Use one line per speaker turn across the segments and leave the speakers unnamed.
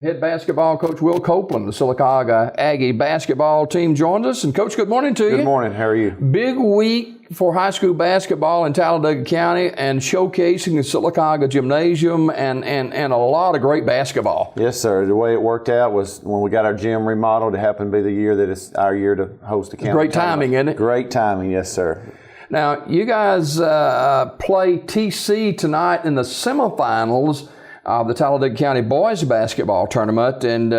Head basketball coach Will Copeland, the SHS Aggie basketball team, joins us. And Coach, good morning to you.
Good morning. How are you?
Big week for high school basketball in Talladega County and showcasing the SHS gymnasium and a lot of great basketball.
Yes, sir. The way it worked out was when we got our gym remodeled, it happened to be the year that it's our year to host the county.
Great timing, isn't it?
Great timing, yes, sir.
Now, you guys play TC tonight in the semifinals of the Talladega County boys basketball tournament, and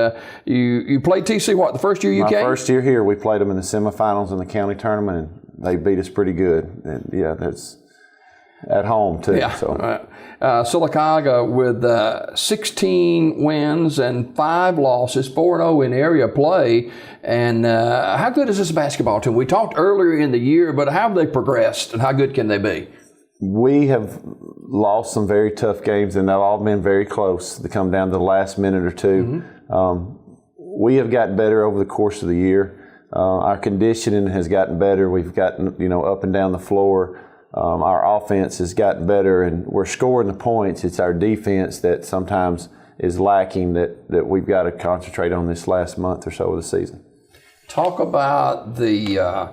you played TC the first year you came?
My first year here, we played them in the semifinals in the county tournament, and they beat us pretty good. And yeah, that's at home too.
Yeah.
So.
SHS with 16 wins and 5 losses, 4-0 in area play. And how good is this basketball team? We talked earlier in the year, but how have they progressed and how good can they be?
We have lost some very tough games, and they've all been very close to come down to the last minute or two. Mm-hmm. We have gotten better over the course of the year. Our conditioning has gotten better. We've gotten, up and down the floor. Our offense has gotten better, and we're scoring the points. It's our defense that sometimes is lacking that we've got to concentrate on this last month or so of the season.
Talk about the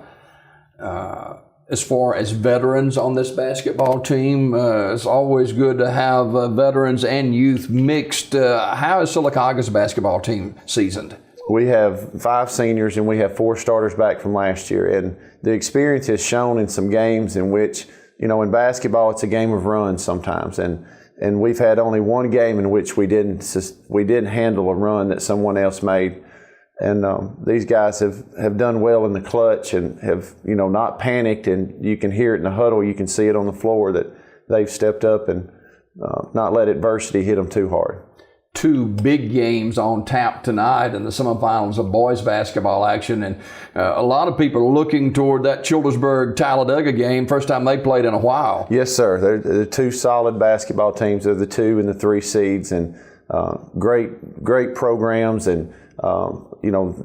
as far as veterans on this basketball team. It's always good to have veterans and youth mixed. How is SHS basketball team seasoned?
We have 5 seniors and we have 4 starters back from last year. And the experience has shown in some games in which, in basketball, it's a game of runs sometimes. And we've had only one game in which we didn't handle a run that someone else made. And these guys have done well in the clutch and have, not panicked. And you can hear it in the huddle. You can see it on the floor that they've stepped up and not let adversity hit them too hard.
2 big games on tap tonight in the semifinals of boys basketball action. And a lot of people are looking toward that Childersburg-Talladega game, first time they played in a while.
Yes, sir. They're 2 solid basketball teams. They're the 2 and the 3 seeds, and great programs, and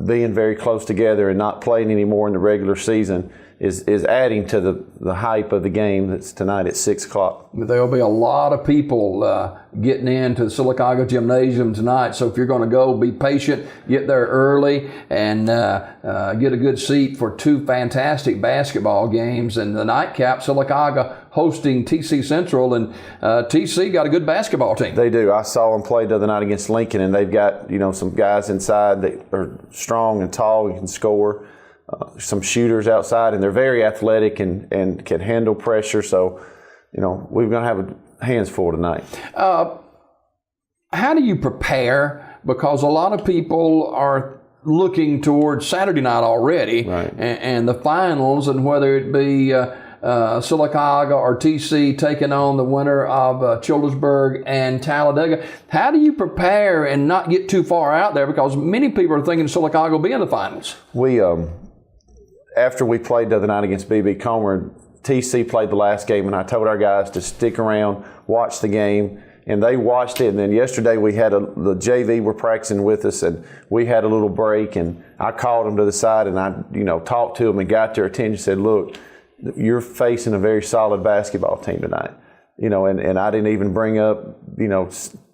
being very close together and not playing anymore in the regular season is adding to the hype of the game that's tonight at 6 o'clock.
There'll be a lot of people getting into the SHS gymnasium tonight, so if you're going to go, be patient, get there early, and get a good seat for 2 fantastic basketball games. And the nightcap, SHS hosting TC Central, and TC got a good basketball team.
They do. I saw them play the other night against Lincoln, and they've got some guys inside that are strong and tall and can score. Some shooters outside, and they're very athletic and can handle pressure. So, we're going to have hands full tonight.
How do you prepare? Because a lot of people are looking towards Saturday night already,
right,
and the finals, and whether it be SHS or TC taking on the winner of Childersburg and Talladega. How do you prepare and not get too far out there? Because many people are thinking SHS will be in the finals.
We after we played the other night against B.B. Comer, TC played the last game, and I told our guys to stick around, watch the game, and they watched it. And then yesterday we had the JV were practicing with us, and we had a little break, and I called them to the side, and I talked to them and got their attention, said, look, you're facing a very solid basketball team tonight. And I didn't even bring up,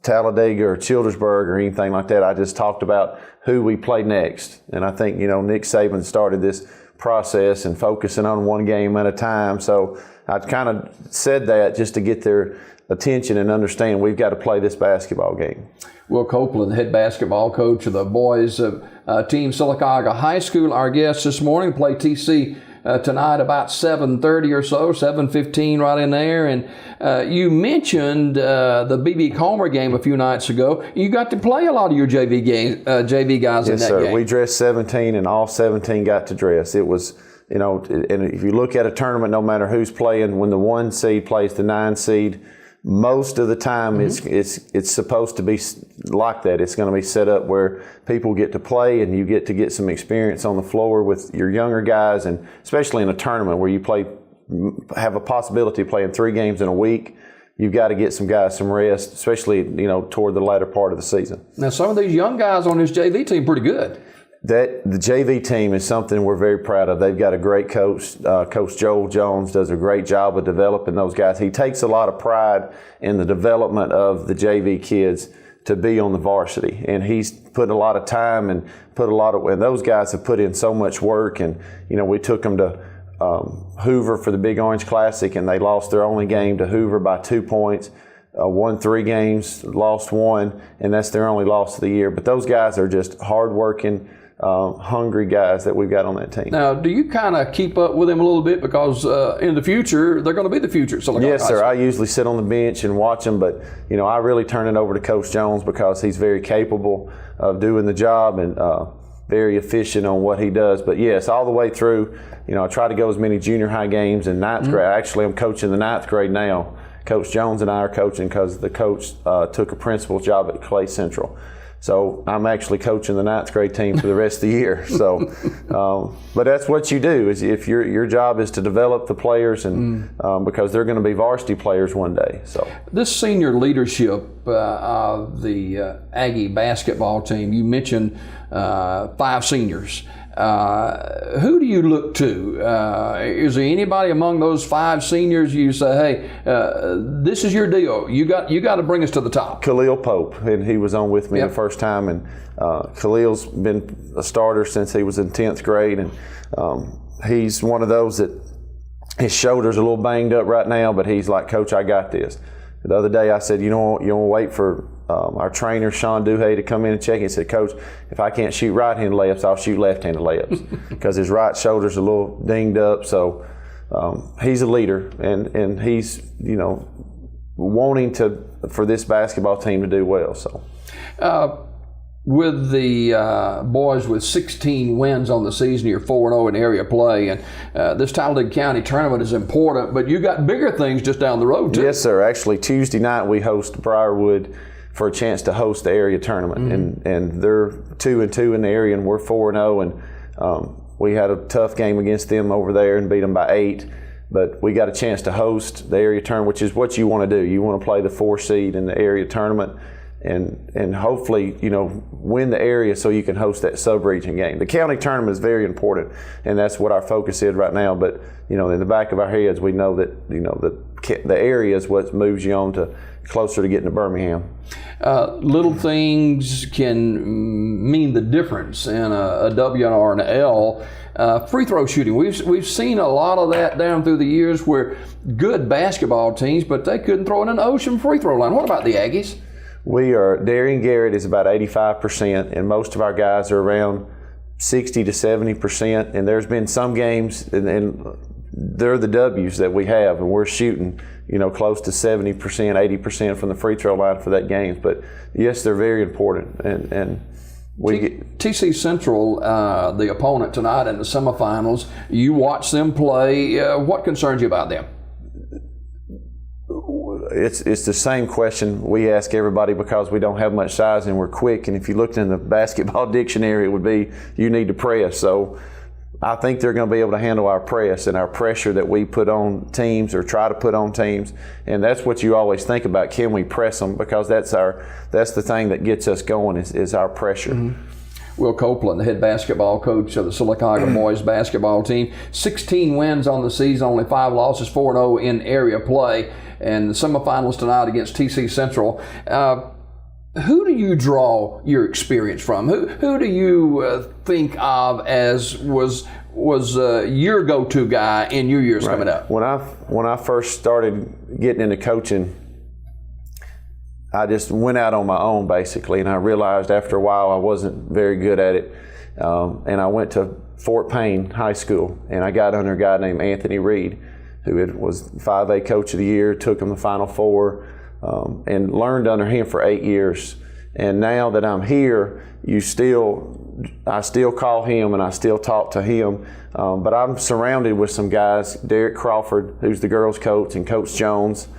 Talladega or Childersburg or anything like that. I just talked about who we play next. And I think, Nick Saban started this process and focusing on one game at a time. So I kind of said that just to get their attention and understand we've got to play this basketball game.
Will Copeland, head basketball coach of the boys team, SHS High School, our guest this morning. Play TC tonight about 7:30 or so, 7:15 right in there. And you mentioned the B.B. Comer game a few nights ago. You got to play a lot of your JV guys in that game.
Yes, sir. We dressed 17, and all 17 got to dress. It was, and if you look at a tournament, no matter who's playing, when the 1 seed plays the 9 seed, most of the time it's supposed to be like that. It's going to be set up where people get to play and you get some experience on the floor with your younger guys, and especially in a tournament where you have a possibility of playing 3 games in a week. You've got to get some guys some rest, especially toward the latter part of the season.
Now, some of these young guys on this JV team pretty good.
The JV team is something we're very proud of. They've got a great coach. Coach Joel Jones does a great job of developing those guys. He takes a lot of pride in the development of the JV kids to be on the varsity, and he's put a lot of time and and those guys have put in so much work. And we took them to Hoover for the Big Orange Classic, and they lost their only game to Hoover by 2 points. Won 3 games, lost 1, and that's their only loss of the year. But those guys are just hardworking, hungry guys that we've got on that team.
Now, do you kind of keep up with them a little bit, because in the future they're going to be the future? So
yes, sir. I usually sit on the bench and watch them, but I really turn it over to Coach Jones, because he's very capable of doing the job and very efficient on what he does. But yes, all the way through, I try to go as many junior high games in ninth grade. Actually, I'm coaching the 9th grade now. Coach Jones and I are coaching because the coach took a principal job at Clay Central. So I'm actually coaching the 9th grade team for the rest of the year. So, but that's what you do. Is if your job is to develop the players, and because they're going to be varsity players one day. So
this senior leadership of the Aggie basketball team, you mentioned 5 seniors. Who do you look to? Is there anybody among those 5 seniors you say, hey, this is your deal. You got to bring us to the top?
Khalil Pope, and he was on with me the first time, and Khalil's been a starter since he was in 10th grade, and he's one of those that his shoulder's a little banged up right now, but he's like, Coach, I got this. The other day I said, you want to wait for our trainer, Sean Duhay, to come in and check. He said, Coach, if I can't shoot right-handed layups, I'll shoot left-handed layups, because his right shoulder's a little dinged up. So he's a leader, and he's, wanting for this basketball team to do well. So
with the boys with 16 wins on the season, you're 4-0 in area play, and this Talladega County tournament is important, but you got bigger things just down the road too.
Yes, sir. Actually, Tuesday night we host Briarwood for a chance to host the area tournament, and they're 2-2 in the area, and we're 4-0, and we had a tough game against them over there and beat them by 8. But we got a chance to host the area tournament, which is what you want to do. You want to play the 4 seed in the area tournament, and hopefully, win the area so you can host that sub-region game. The county tournament is very important, and that's what our focus is right now. But, in the back of our heads, we know that, the area is what moves you on to closer to getting to Birmingham.
Little things can mean the difference in a W or an L. Free throw shooting, we've seen a lot of that down through the years, where good basketball teams, but they couldn't throw in an ocean free throw line. What about the Aggies?
Darien Garrett is about 85%, and most of our guys are around 60 to 70%. And there's been some games, and they're the W's that we have, and we're shooting, close to 70%, 80% from the free throw line for that games. But yes, they're very important, and
TC Central, the opponent tonight in the semifinals. You watch them play. What concerns you about them?
It's the same question we ask everybody, because we don't have much size and we're quick. And if you looked in the basketball dictionary, it would be you need to press. So I think they're going to be able to handle our press and our pressure that we put on teams or try to put on teams. And that's what you always think about. Can we press them? Because that's the thing that gets us going is our pressure.
Will Copeland, the head basketball coach of the Silicaga boys basketball team, 16 wins on the season, only 5 losses, 4-0 in area play, and the semifinals tonight against TC Central. Who do you draw your experience from? Who do you think of as was your go-to guy in your years coming up?
When I first started getting into coaching, I just went out on my own basically, and I realized after a while I wasn't very good at it. And I went to Fort Payne High School, and I got under a guy named Anthony Reed, who was 5A Coach of the Year, took him to Final Four, and learned under him for 8 years. And now that I'm here, I still call him and I still talk to him. But I'm surrounded with some guys, Derek Crawford, who's the girls coach, and Coach Jones,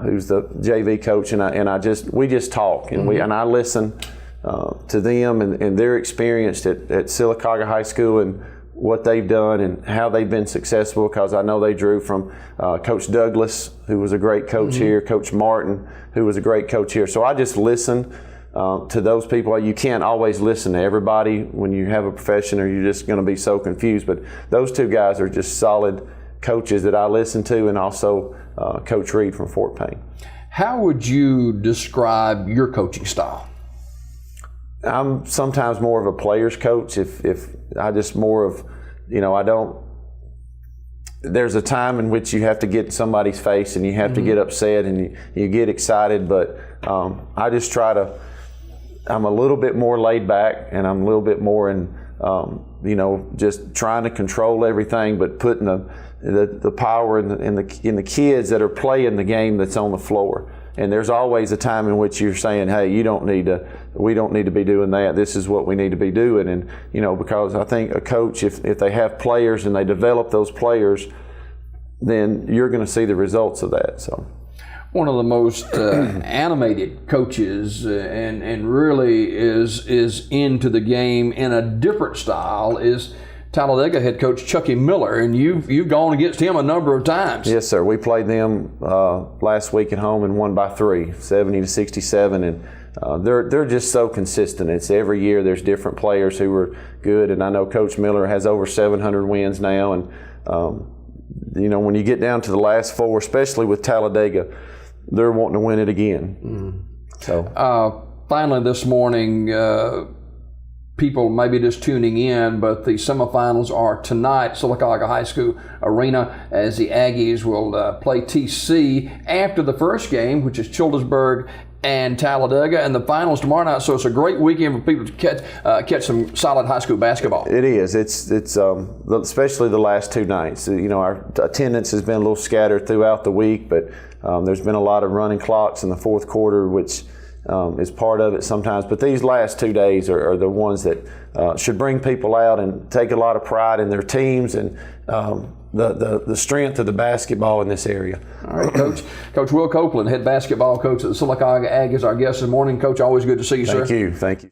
who's the JV coach, and we just talk, and and I listen to them and their experience at Silicaga High School and what they've done and how they've been successful, because I know they drew from Coach Douglas, who was a great coach here, Coach Martin, who was a great coach here. So I just listen to those people. You can't always listen to everybody when you have a profession, or you're just going to be so confused. But those 2 guys are just solid coaches that I listen to, and also Coach Reed from Fort Payne.
How would you describe your coaching style?
I'm sometimes more of a player's coach. If I just more of, I don't. There's a time in which you have to get in somebody's face and you have to get upset and you get excited, but I just try to. I'm a little bit more laid back and I'm a little bit more in, just trying to control everything, but putting the power in the kids that are playing the game that's on the floor. And there's always a time in which you're saying, hey, we don't need to be doing that. This is what we need to be doing. And, because I think a coach, if they have players and they develop those players, then you're going to see the results of that. So,
one of the most animated coaches and really is into the game in a different style is Talladega head coach Chucky Miller, and you've gone against him a number of times.
Yes, sir. We played them last week at home and won by 3, 70-67, and they're just so consistent. It's every year there's different players who are good, and I know Coach Miller has over 700 wins now, and when you get down to the last 4, especially with Talladega, they're wanting to win it again. So
finally this morning. People maybe just tuning in, but the semifinals are tonight, Silicaga High School Arena, as the Aggies will play TC after the first game, which is Childersburg and Talladega, and the finals tomorrow night. So it's a great weekend for people to catch some solid high school basketball.
It is. It's especially the last 2 nights. Our attendance has been a little scattered throughout the week, but there's been a lot of running clocks in the fourth quarter, which is part of it sometimes, but these last 2 days are the ones that should bring people out and take a lot of pride in their teams and the strength of the basketball in this area.
All right, Coach Will Copeland, head basketball coach of the Silicaga Aggies, our guest this morning. Coach, always good to see you, sir.
Thank you.